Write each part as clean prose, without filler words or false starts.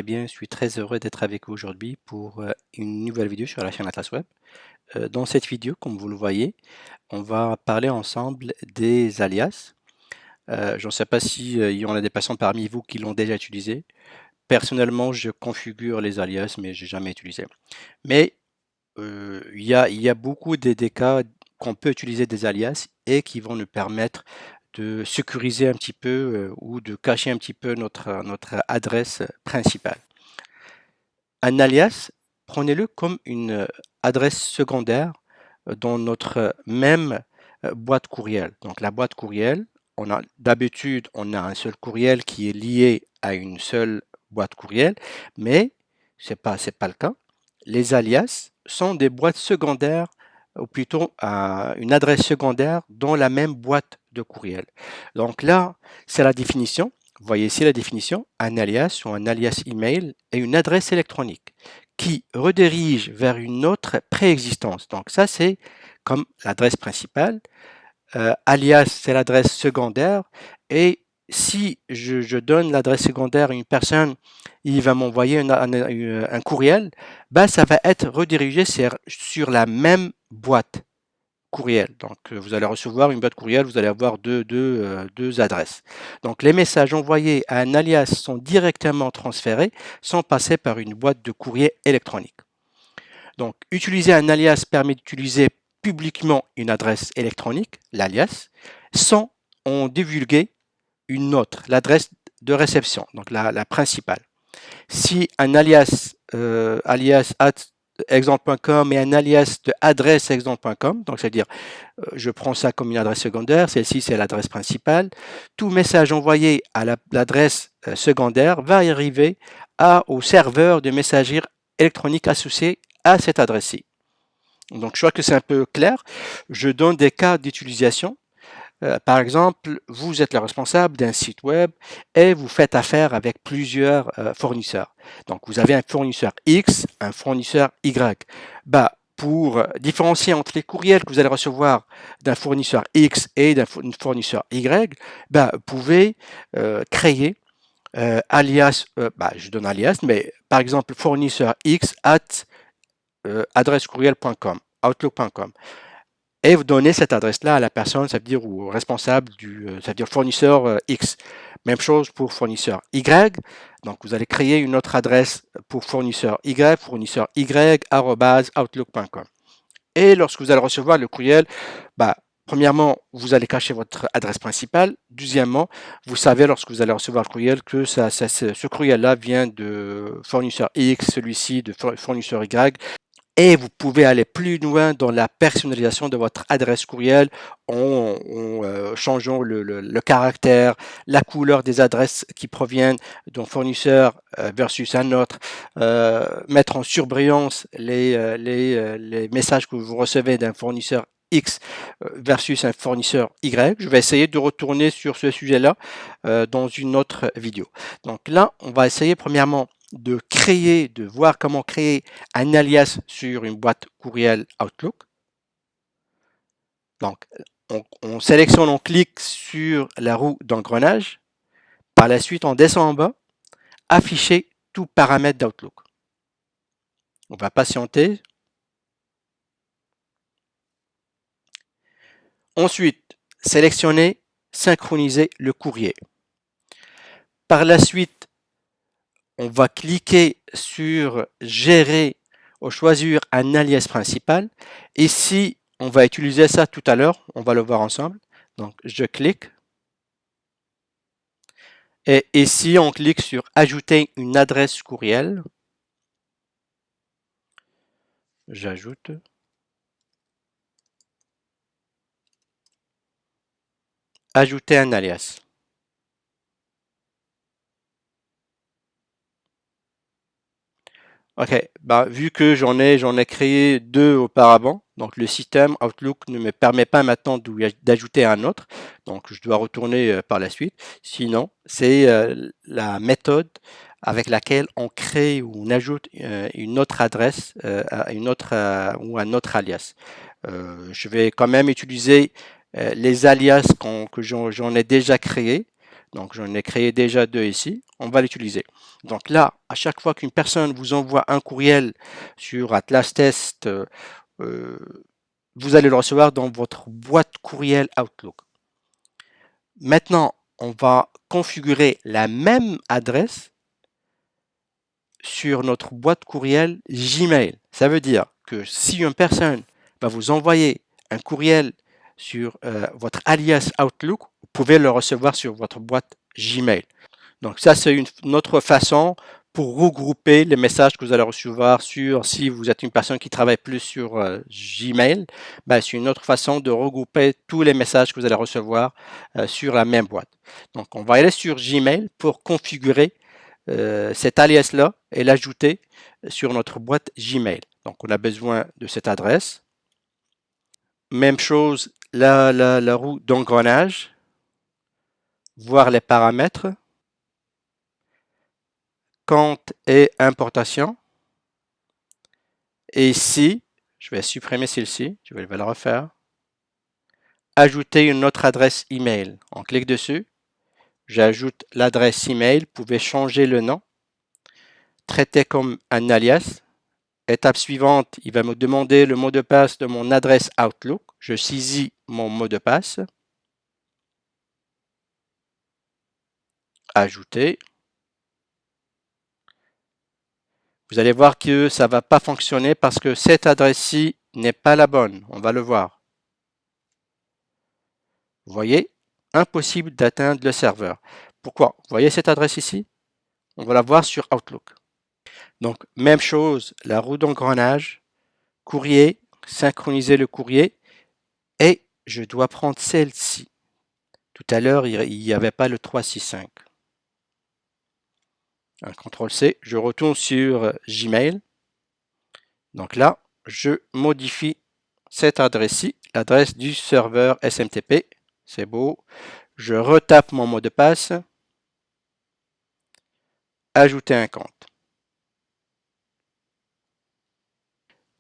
bien, je suis très heureux d'être avec vous aujourd'hui pour une nouvelle vidéo sur la chaîne Atlas Web. Dans cette vidéo, comme vous le voyez, on va parler ensemble des alias. Je ne sais pas si il y en a des patients parmi vous qui l'ont déjà utilisé. Personnellement, je configure les alias, mais j'ai jamais utilisé. Mais il y a beaucoup des cas qu'on peut utiliser des alias et qui vont nous permettre de sécuriser un petit peu ou de cacher un petit peu notre adresse principale. Un alias, prenez-le comme une adresse secondaire dans notre même boîte courriel. Donc la boîte courriel, d'habitude, on a un seul courriel qui est lié à une seule boîte courriel, mais c'est pas le cas. Les alias sont des boîtes secondaires, ou plutôt une adresse secondaire dans la même boîte de courriel. Donc là, c'est la définition. Vous voyez ici la définition, un alias ou un alias email est une adresse électronique qui redirige vers une autre préexistence. Donc ça, c'est comme l'adresse principale. Alias, c'est l'adresse secondaire. Et si je donne l'adresse secondaire à une personne, il va m'envoyer un courriel, ben, ça va être redirigé sur la même boîte courriel. Donc, vous allez recevoir une boîte courriel, vous allez avoir deux adresses. Donc, les messages envoyés à un alias sont directement transférés sans passer par une boîte de courrier électronique. Donc, utiliser un alias permet d'utiliser publiquement une adresse électronique, l'alias, sans en divulguer une autre, l'adresse de réception, donc la principale. Si un alias, exemple.com et un alias de adresse exemple.com, donc c'est-à-dire je prends ça comme une adresse secondaire, celle-ci c'est l'adresse principale, tout message envoyé à l'adresse secondaire va arriver au serveur de messagerie électronique associé à cette adresse-ci. Donc je crois que c'est un peu clair. Je donne des cas d'utilisation. Par exemple, vous êtes le responsable d'un site web et vous faites affaire avec plusieurs fournisseurs. Donc, vous avez un fournisseur X, un fournisseur Y. Bah, pour différencier entre les courriels que vous allez recevoir d'un fournisseur X et d'un fournisseur Y, bah, vous pouvez créer alias, je donne alias, mais par exemple, fournisseur X at adressecourriel.com, outlook.com. Et vous donnez cette adresse-là à la personne, ça veut dire au responsable ça veut dire fournisseur X. Même chose pour fournisseur Y. Donc, vous allez créer une autre adresse pour fournisseur Y, @outlook.com. Et lorsque vous allez recevoir le courriel, premièrement, vous allez cacher votre adresse principale. Deuxièmement, vous savez lorsque vous allez recevoir le courriel que ce courriel-là vient de fournisseur X, celui-ci de fournisseur Y. Et vous pouvez aller plus loin dans la personnalisation de votre adresse courriel en changeant le caractère, la couleur des adresses qui proviennent d'un fournisseur versus un autre, mettre en surbrillance les messages que vous recevez d'un fournisseur X versus un fournisseur Y. Je vais essayer de retourner sur ce sujet-là dans une autre vidéo. Donc là, on va essayer premièrement de voir comment créer un alias sur une boîte courriel Outlook. Donc, on sélectionne, on clique sur la roue d'engrenage. Par la suite, on descend en bas, afficher tout paramètre d'Outlook. On va patienter. Ensuite, sélectionner, synchroniser le courrier. Par la suite, on va cliquer sur gérer ou choisir un alias principal. Ici, on va utiliser ça tout à l'heure. On va le voir ensemble. Donc, je clique. Et ici, on clique sur ajouter une adresse courriel. J'ajoute. Ajouter un alias. Ok, vu que j'en ai créé deux auparavant, donc le système Outlook ne me permet pas maintenant d'ajouter un autre, donc je dois retourner par la suite. Sinon, c'est la méthode avec laquelle on crée ou on ajoute une autre adresse, ou un autre alias. Je vais quand même utiliser les alias que j'en ai déjà créés. Donc, j'en ai créé déjà 2 ici. On va l'utiliser. Donc là, à chaque fois qu'une personne vous envoie un courriel sur Atlas Test, vous allez le recevoir dans votre boîte courriel Outlook. Maintenant, on va configurer la même adresse sur notre boîte courriel Gmail. Ça veut dire que si une personne va vous envoyer un courriel sur votre alias Outlook, vous pouvez le recevoir sur votre boîte Gmail. Donc ça, c'est une autre façon pour regrouper les messages que vous allez recevoir sur, si vous êtes une personne qui travaille plus sur Gmail, ben, c'est une autre façon de regrouper tous les messages que vous allez recevoir sur la même boîte. Donc on va aller sur Gmail pour configurer cet alias-là et l'ajouter sur notre boîte Gmail. Donc on a besoin de cette adresse. Même chose, la roue d'engrenage, voir les paramètres, compte et importation. Et ici, je vais supprimer celle-ci, je vais la refaire. Ajouter une autre adresse email. On clique dessus. J'ajoute l'adresse email. Vous pouvez changer le nom. Traiter comme un alias. Étape suivante, il va me demander le mot de passe de mon adresse Outlook. Je saisis mon mot de passe. Ajouter. Vous allez voir que ça ne va pas fonctionner parce que cette adresse-ci n'est pas la bonne. On va le voir. Vous voyez, impossible d'atteindre le serveur. Pourquoi? Vous voyez cette adresse ici? On va la voir sur Outlook. Donc, même chose, la roue d'engrenage, courrier, synchroniser le courrier, et je dois prendre celle-ci. Tout à l'heure, il n'y avait pas le 365. Un CTRL-C, je retourne sur Gmail. Donc là, je modifie cette adresse-ci, l'adresse du serveur SMTP. C'est beau. Je retape mon mot de passe. Ajouter un compte.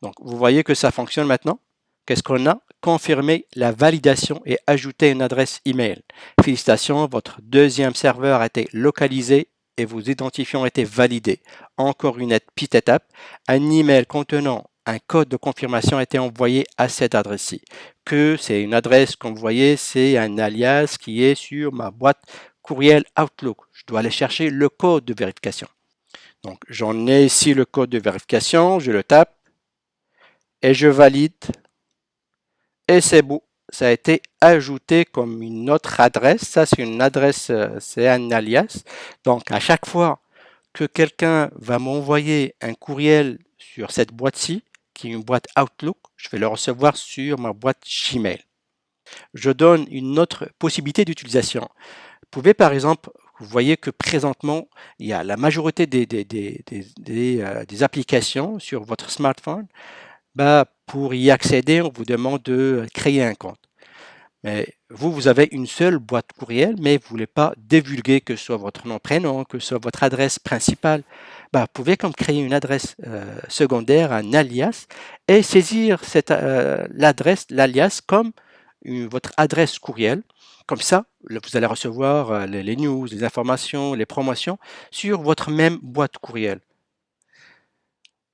Donc, vous voyez que ça fonctionne maintenant. Qu'est-ce qu'on a? Confirmer la validation et ajouter une adresse email. Félicitations, votre deuxième serveur a été localisé et vos identifiants ont été validés. Encore une petite étape, un email contenant un code de confirmation a été envoyé à cette adresse-ci. Que c'est une adresse, comme vous voyez, c'est un alias qui est sur ma boîte courriel Outlook. Je dois aller chercher le code de vérification. Donc, j'en ai ici le code de vérification, je le tape et je valide. Et c'est beau, ça a été ajouté comme une autre adresse. Ça, c'est une adresse, c'est un alias. Donc, à chaque fois que quelqu'un va m'envoyer un courriel sur cette boîte-ci, qui est une boîte Outlook, je vais le recevoir sur ma boîte Gmail. Je donne une autre possibilité d'utilisation. Vous pouvez, par exemple, vous voyez que présentement, il y a la majorité des applications sur votre smartphone. Bah, pour y accéder, on vous demande de créer un compte. Mais vous avez une seule boîte courriel, mais vous ne voulez pas divulguer que ce soit votre nom, prénom, que ce soit votre adresse principale. Bah, vous pouvez comme créer une adresse secondaire, un alias, et saisir l'adresse, l'alias, comme votre adresse courriel. Comme ça, vous allez recevoir les news, les informations, les promotions sur votre même boîte courriel.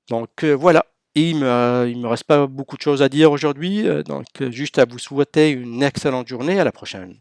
Donc voilà. Il me reste pas beaucoup de choses à dire aujourd'hui, donc juste à vous souhaiter une excellente journée. À la prochaine.